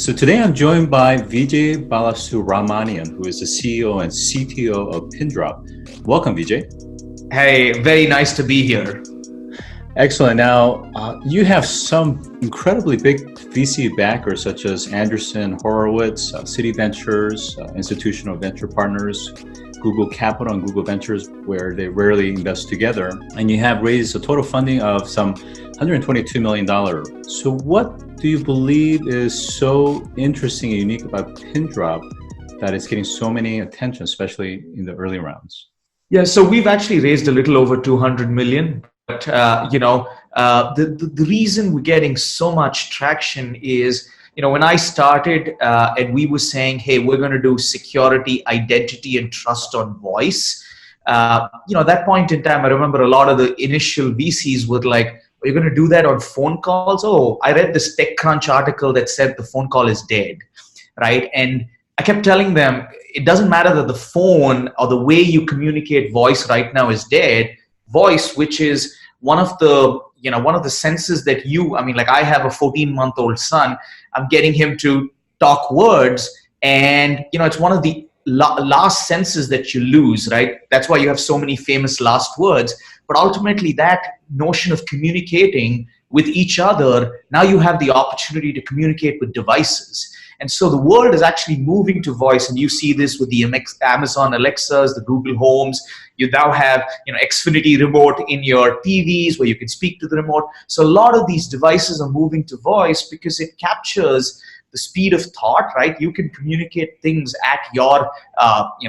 So today I'm joined by Vijay Balasubramaniyan, who is the CEO and CTO of Pindrop. Welcome, Vijay. Hey, very nice to be here. Excellent. Now, you have some incredibly big VC backers such as Anderson Horowitz, City Ventures, Institutional Venture Partners, Google Capital and Google Ventures, where they rarely invest together. And you have raised a total funding of some $122 million. So what do you believe is so interesting and unique about Pindrop that it's getting so many attention, especially in the early rounds? Yeah, so we've actually raised a little over 200 million. But, the reason we're getting so much traction is, when I started and we were saying, hey, we're going to do security, identity, and trust on voice. At that point in time, I remember a lot of the initial VCs were like, are you going to do that on phone calls? Oh, I read this TechCrunch article that said the phone call is dead, right? And I kept telling them, it doesn't matter that the phone or the way you communicate voice right now is dead. Voice, which is one of the senses that I have a 14-month-old son. I'm getting him to talk words, and it's one of the last senses that you lose, right? That's why you have so many famous last words. But ultimately, that notion of communicating with each other, now you have the opportunity to communicate with devices. And so the world is actually moving to voice, and you see this with the Amazon Alexas, the Google Homes. You now have Xfinity remote in your TVs where you can speak to the remote. So a lot of these devices are moving to voice because it captures the speed of thought, right? You can communicate things at your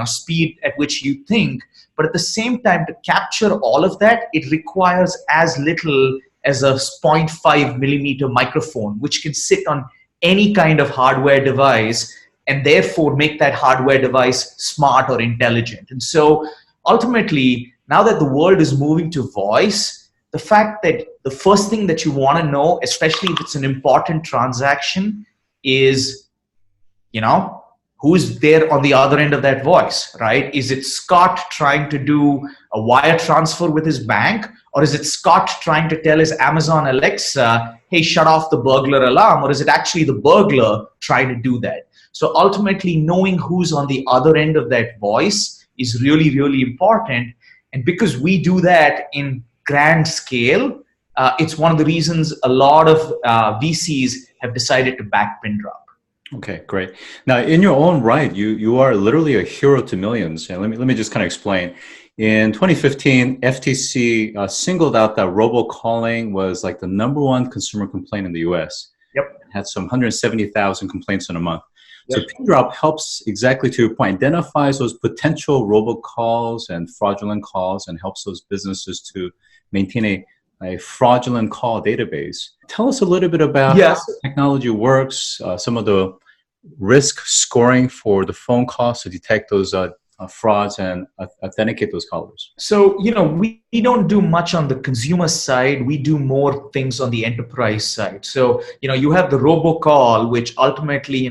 speed at which you think, but at the same time, to capture all of that, it requires as little as a 0.5 millimeter microphone, which can sit on any kind of hardware device and therefore make that hardware device smart or intelligent. And so ultimately, now that the world is moving to voice, the fact that the first thing that you want to know, especially if it's an important transaction, is, who's there on the other end of that voice, right? Is it Scott trying to do a wire transfer with his bank? Or is it Scott trying to tell his Amazon Alexa, hey, shut off the burglar alarm? Or is it actually the burglar trying to do that? So ultimately, knowing who's on the other end of that voice is really, really important. And because we do that in grand scale, it's one of the reasons a lot of VCs have decided to back Pindrop. Okay, great. Now, in your own right, you are literally a hero to millions. And let me just kind of explain. In 2015, FTC singled out that robocalling was like the #1 consumer complaint in the US. Yep. It had some 170,000 complaints in a month. Yep. So Pindrop helps, exactly to your point, identifies those potential robocalls and fraudulent calls and helps those businesses to maintain a fraudulent call database. Tell us a little bit about how the technology works, some of the risk scoring for the phone calls to detect those frauds and authenticate those callers. So, we don't do much on the consumer side. We do more things on the enterprise side. So, you have the robocall, which ultimately,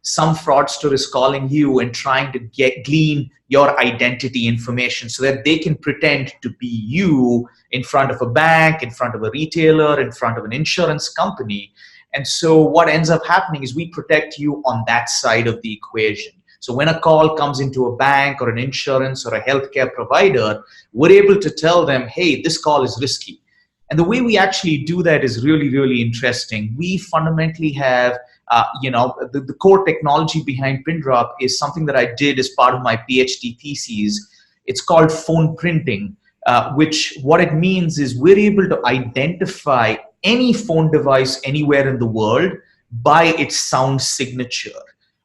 some fraudster is calling you and trying to glean your identity information so that they can pretend to be you in front of a bank, in front of a retailer, in front of an insurance company. And so what ends up happening is we protect you on that side of the equation. So when a call comes into a bank or an insurance or a healthcare provider, we're able to tell them, hey, this call is risky. And the way we actually do that is really, really interesting. We fundamentally have, the core technology behind Pindrop is something that I did as part of my PhD thesis. It's called phone printing, which what it means is we're able to identify any phone device anywhere in the world by its sound signature.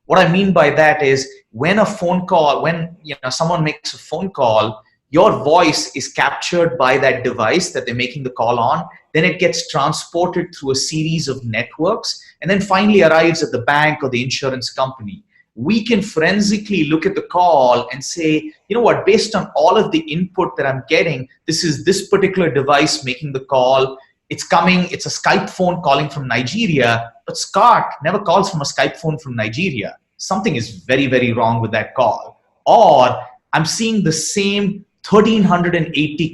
What I mean by that is when someone makes a phone call, your voice is captured by that device that they're making the call on. Then it gets transported through a series of networks and then finally arrives at the bank or the insurance company. We can forensically look at the call and say, based on all of the input that I'm getting, this is this particular device making the call. It's a Skype phone calling from Nigeria, but Scott never calls from a Skype phone from Nigeria. Something is very, very wrong with that call. Or I'm seeing the same 1,380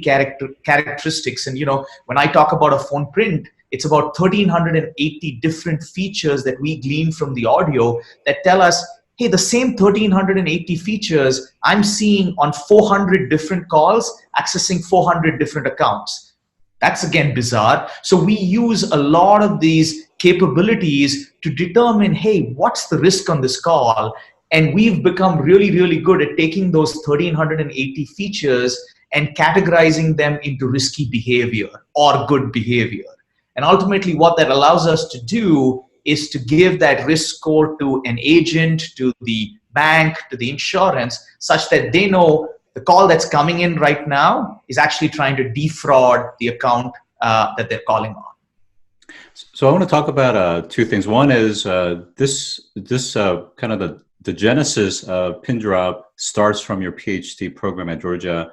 characteristics. And when I talk about a phone print, It's about 1,380 different features that we glean from the audio that tell us, hey, the same 1,380 features I'm seeing on 400 different calls, accessing 400 different accounts. That's again bizarre. So we use a lot of these capabilities to determine, hey, what's the risk on this call? And we've become really, really good at taking those 1,380 features and categorizing them into risky behavior or good behavior. And ultimately what that allows us to do is to give that risk score to an agent, to the bank, to the insurance, such that they know the call that's coming in right now is actually trying to defraud the account that they're calling on. So I want to talk about two things. One is this kind of the genesis of Pindrop starts from your PhD program at Georgia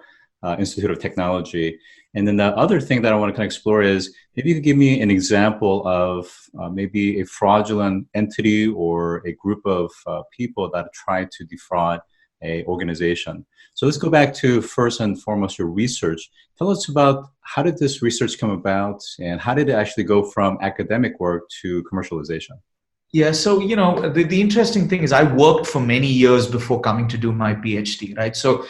Institute of Technology. And then the other thing that I want to kind of explore is maybe you could give me an example of maybe a fraudulent entity or a group of people that try to defraud an organization. So let's go back to first and foremost your research. Tell us about how did this research come about and how did it actually go from academic work to commercialization? Yeah, so, the interesting thing is I worked for many years before coming to do my PhD, right? So,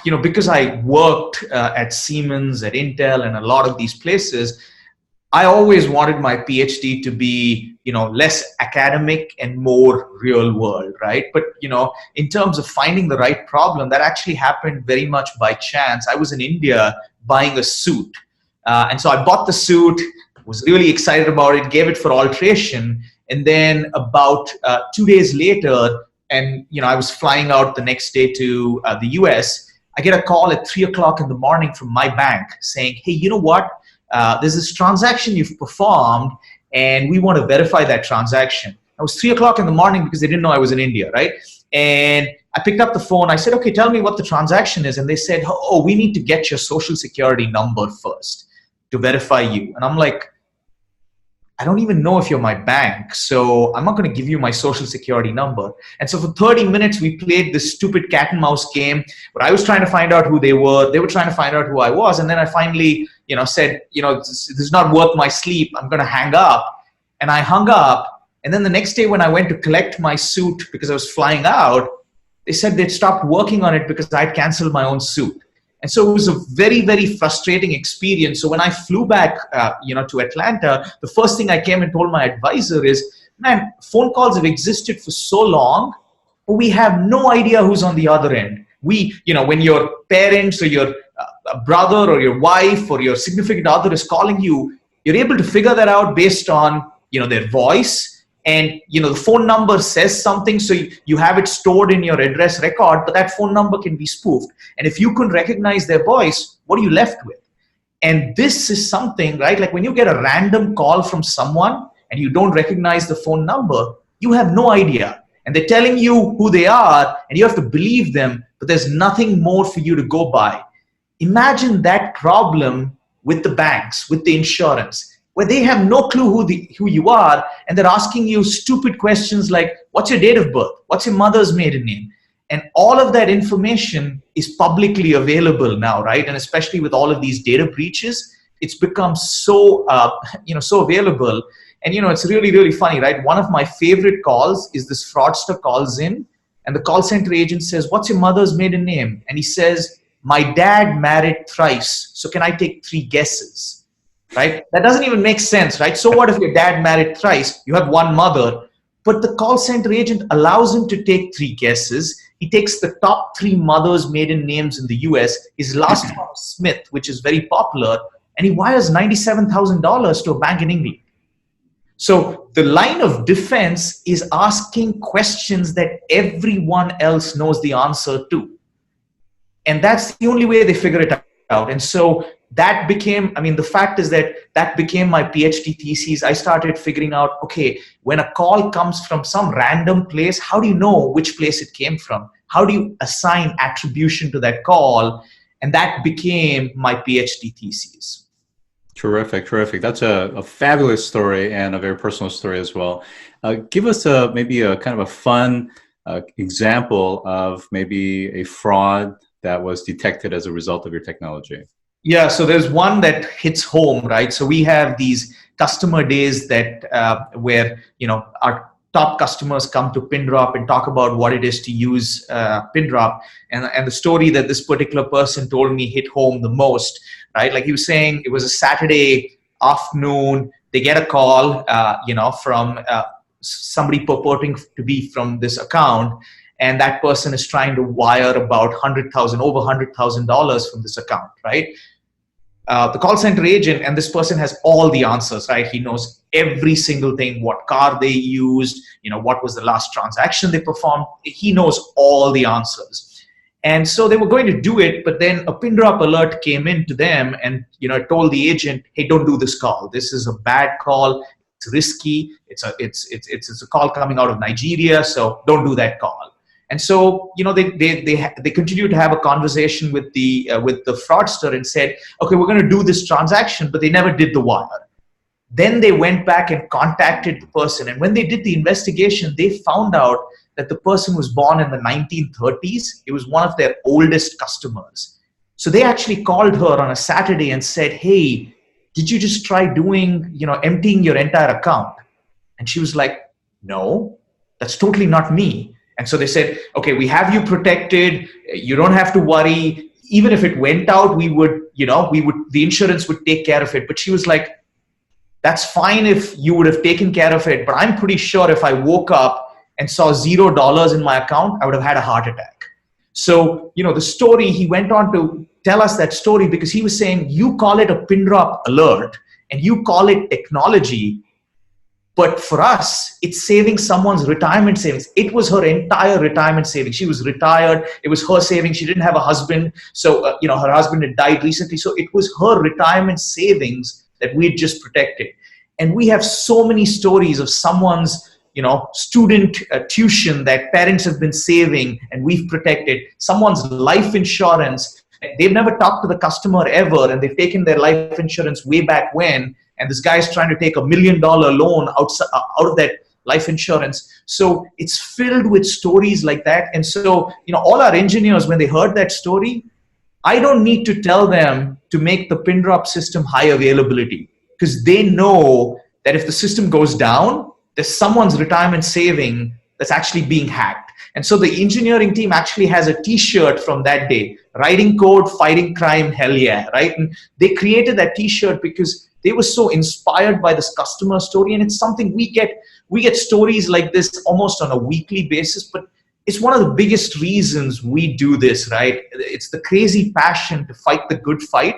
because I worked at Siemens, at Intel, and a lot of these places, I always wanted my PhD to be, less academic and more real world, right? But, in terms of finding the right problem, that actually happened very much by chance. I was in India buying a suit. And so I bought the suit, was really excited about it, gave it for alteration. And then about 2 days later, and I was flying out the next day to the US, I get a call at 3 o'clock in the morning from my bank saying, hey, you know what? There's this transaction you've performed and we want to verify that transaction. It was 3 o'clock in the morning because they didn't know I was in India, right? And I picked up the phone. I said, okay, tell me what the transaction is. And they said, oh, we need to get your social security number first to verify you. And I'm like, I don't even know if you're my bank, so I'm not going to give you my social security number. And so for 30 minutes, we played this stupid cat and mouse game where I was trying to find out who they were. They were trying to find out who I was. And then I finally, said, this is not worth my sleep. I'm going to hang up. And I hung up. And then the next day when I went to collect my suit because I was flying out, they said they'd stopped working on it because I'd canceled my own suit. And so it was a very, very frustrating experience. So when I flew back, to Atlanta, the first thing I came and told my advisor is, man, phone calls have existed for so long, but we have no idea who's on the other end. We, when your parents or your brother or your wife or your significant other is calling you, you're able to figure that out based on, their voice. And, the phone number says something, so you have it stored in your address record, but that phone number can be spoofed. And if you couldn't recognize their voice, what are you left with? And this is something, right? Like when you get a random call from someone and you don't recognize the phone number, you have no idea. And they're telling you who they are and you have to believe them, but there's nothing more for you to go by. Imagine that problem with the banks, with the insurance, where they have no clue who you are, and they're asking you stupid questions like, what's your date of birth? What's your mother's maiden name? And all of that information is publicly available now, right? And especially with all of these data breaches, it's become so, so available. And, it's really, really funny, right? One of my favorite calls is this fraudster calls in, and the call center agent says, what's your mother's maiden name? And he says, my dad married thrice, so can I take 3 guesses? Right? That doesn't even make sense, right? So what if your dad married thrice? You have one mother, but the call center agent allows him to take 3 guesses. He takes the top 3 mothers' maiden names in the US, his last name is Smith, which is very popular, and he wires $97,000 to a bank in England. So the line of defense is asking questions that everyone else knows the answer to. And that's the only way they figure it out. And so that became, the fact is that became my PhD thesis. I started figuring out, okay, when a call comes from some random place, how do you know which place it came from? How do you assign attribution to that call? And that became my PhD thesis. Terrific, terrific. That's a fabulous story and a very personal story as well. Give us maybe a kind of a fun example of maybe a fraud that was detected as a result of your technology. Yeah, so there's one that hits home, right? So we have these customer days that where our top customers come to Pindrop and talk about what it is to use Pindrop, and the story that this particular person told me hit home the most, right? Like he was saying, it was a Saturday afternoon. They get a call, from somebody purporting to be from this account, and that person is trying to wire about over $100,000 from this account, right? The call center agent, and this person has all the answers, right? He knows every single thing, what car they used, what was the last transaction they performed. He knows all the answers. And so they were going to do it, but then a Pindrop alert came in to them and told the agent, hey, don't do this call. This is a bad call. It's risky. It's a call coming out of Nigeria, so don't do that call. And so, they continued to have a conversation with the fraudster and said, okay, we're going to do this transaction, but they never did the wire. Then they went back and contacted the person. And when they did the investigation, they found out that the person was born in the 1930s. It was one of their oldest customers. So they actually called her on a Saturday and said, hey, did you just try emptying your entire account? And she was like, no, that's totally not me. And so they said, okay, we have you protected. You don't have to worry. Even if it went out, the insurance would take care of it. But she was like, that's fine if you would have taken care of it. But I'm pretty sure if I woke up and saw $0 in my account, I would have had a heart attack. So, the story, he went on to tell us that story because he was saying, you call it a Pindrop alert and you call it technology. But for us, it's saving someone's retirement savings. It was her entire retirement savings. She was retired. It was her savings. She didn't have a husband. So, her husband had died recently. So it was her retirement savings that we had just protected. And we have so many stories of someone's, student tuition that parents have been saving and we've protected. Someone's life insurance. They've never talked to the customer ever and they've taken their life insurance way back when. And this guy's trying to take $1 million loan out of that life insurance. So it's filled with stories like that. And so, all our engineers, when they heard that story, I don't need to tell them to make the Pindrop system high availability because they know that if the system goes down, there's someone's retirement saving that's actually being hacked. And so the engineering team actually has a t-shirt from that day, writing code, fighting crime, hell yeah, right? And they created that t-shirt because they were so inspired by this customer story. And it's something we get stories like this almost on a weekly basis, but it's one of the biggest reasons we do this, right? It's the crazy passion to fight the good fight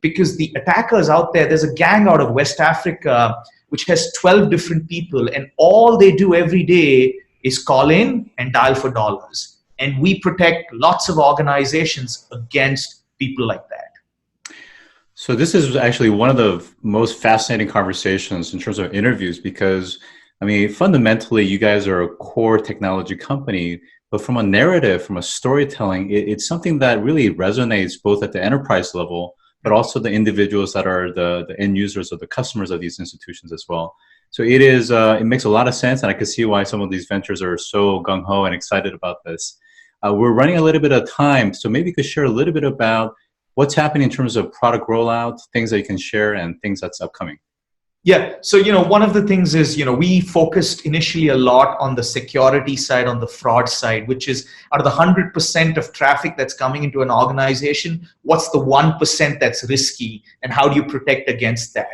because the attackers out there's a gang out of West Africa which has 12 different people and all they do every day is call in and dial for dollars. And we protect lots of organizations against people like that. So this is actually one of the most fascinating conversations in terms of interviews because, fundamentally, you guys are a core technology company, but from a narrative, from a storytelling, it's something that really resonates both at the enterprise level, but also the individuals that are the end users or the customers of these institutions as well. So it makes a lot of sense, and I can see why some of these ventures are so gung-ho and excited about this. We're running a little bit of time, so maybe you could share a little bit about what's happening in terms of product rollout, things that you can share, and things that's upcoming. Yeah, so one of the things is we focused initially a lot on the security side, on the fraud side, which is out of the 100% of traffic that's coming into an organization, what's the 1% that's risky, and how do you protect against that?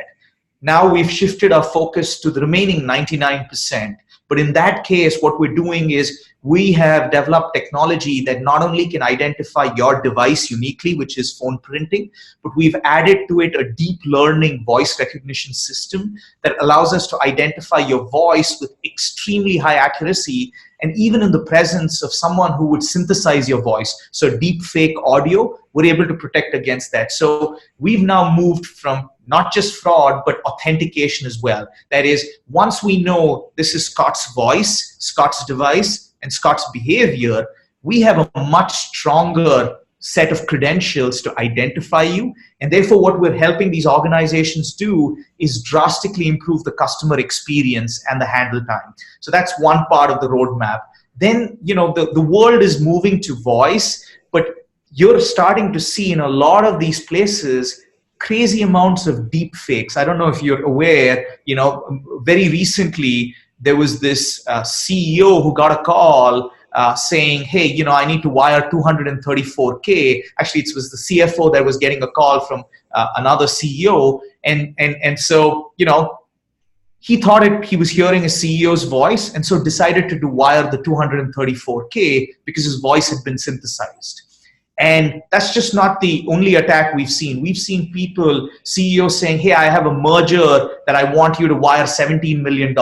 Now we've shifted our focus to the remaining 99%. But in that case, what we're doing is we have developed technology that not only can identify your device uniquely, which is phone printing, but we've added to it a deep learning voice recognition system that allows us to identify your voice with extremely high accuracy. And even in the presence of someone who would synthesize your voice, so deep fake audio, we're able to protect against that. So we've now moved from not just fraud, but authentication as well. That is, once we know this is Scott's voice, Scott's device, and Scott's behavior, we have a much stronger set of credentials to identify you. And therefore, what we're helping these organizations do is drastically improve the customer experience and the handle time. So that's one part of the roadmap. Then, the world is moving to voice, but you're starting to see in a lot of these places crazy amounts of deep fakes. I don't know if you're aware, very recently there was this CEO who got a call saying, hey, I need to wire 234K. Actually, it was the CFO that was getting a call from another CEO. And so, he thought he was hearing a CEO's voice, and so decided to wire the 234K because his voice had been synthesized. And that's just not the only attack we've seen. We've seen people, CEOs saying, hey, I have a merger that I want you to wire $17 million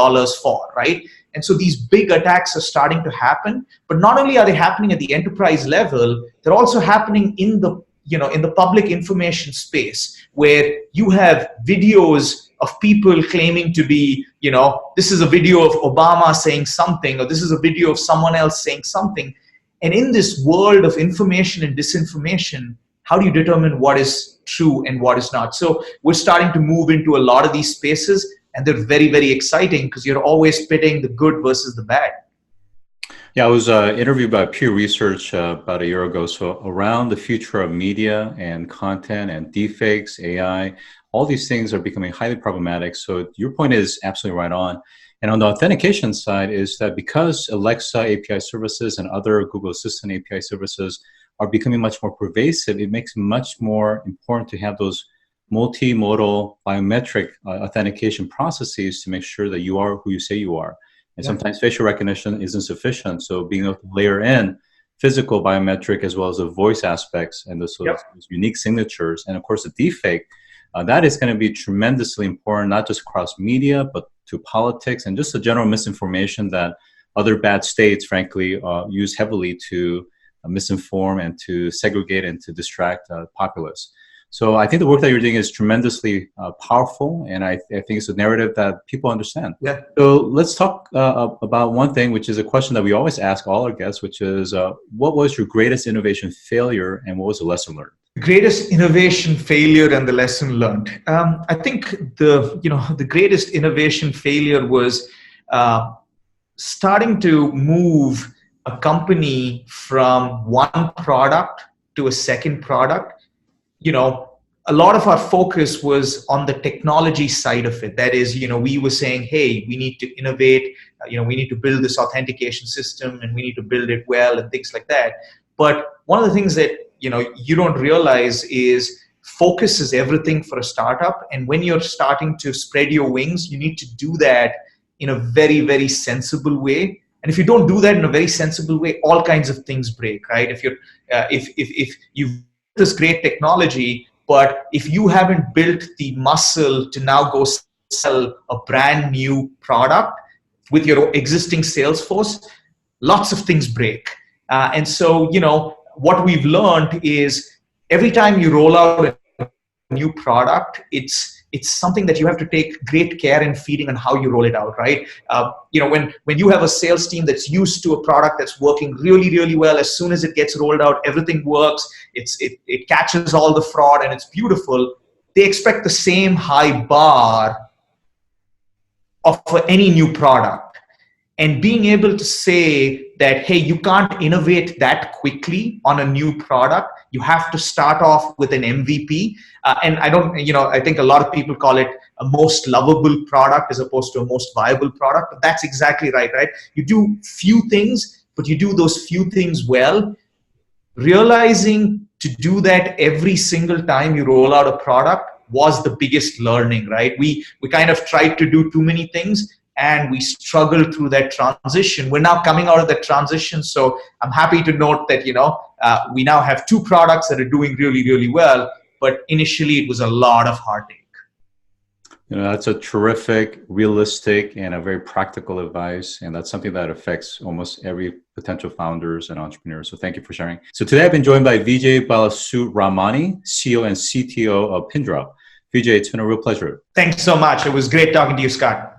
for, right? And so these big attacks are starting to happen, but not only are they happening at the enterprise level, they're also happening in the public information space, where you have videos of people claiming to be, this is a video of Obama saying something, or this is a video of someone else saying something. And in this world of information and disinformation, how do you determine what is true and what is not? So we're starting to move into a lot of these spaces, and they're very, very exciting because you're always pitting the good versus the bad. Yeah, I was interviewed by Pew Research about a year ago. So around the future of media and content and deepfakes, AI, all these things are becoming highly problematic. So your point is absolutely right on. And on the authentication side is that because Alexa API services and other Google Assistant API services are becoming much more pervasive, it makes it much more important to have those multimodal biometric authentication processes to make sure that you are who you say you are. And sometimes facial recognition isn't sufficient. So being able to layer in physical biometric as well as the voice aspects and those unique signatures, and of course the deepfake, that is going to be tremendously important, not just across media, but to politics and just the general misinformation that other bad states, frankly, use heavily to misinform and to segregate and to distract populace. So I think the work that you're doing is tremendously powerful, and I think it's a narrative that people understand. Yeah. So let's talk about one thing, which is a question that we always ask all our guests, which is, what was your greatest innovation failure and what was the lesson learned? Greatest innovation failure and the lesson learned. I think the greatest innovation failure was starting to move a company from one product to a second product. A lot of our focus was on the technology side of it. That is, we were saying, hey, we need to innovate, we need to build this authentication system and we need to build it well and things like that. But one of the things that, you don't realize is focus is everything for a startup. And when you're starting to spread your wings, you need to do that in a very, very sensible way. And if you don't do that in a very sensible way, all kinds of things break, right? If you've this great technology, but if you haven't built the muscle to now go sell a brand new product with your existing sales force, lots of things break. And so, what we've learned is every time you roll out a new product, it's something that you have to take great care in feeding on how you roll it out, right? When you have a sales team that's used to a product that's working really, really well, as soon as it gets rolled out, everything works, it catches all the fraud and it's beautiful. They expect the same high bar of any new product. And being able to say that, hey, you can't innovate that quickly on a new product. You have to start off with an MVP. And I think a lot of people call it a most lovable product as opposed to a most viable product. But that's exactly right? You do few things, but you do those few things well. Realizing to do that every single time you roll out a product was the biggest learning, right? We kind of tried to do too many things, and we struggled through that transition. We're now coming out of that transition, so I'm happy to note that we now have two products that are doing really, really well. But initially, it was a lot of heartache. That's a terrific, realistic, and a very practical advice, and that's something that affects almost every potential founders and entrepreneurs. So thank you for sharing. So today I've been joined by Vijay Balasubramaniyan, CEO and CTO of Pindrop. Vijay, it's been a real pleasure. Thanks so much. It was great talking to you, Scott.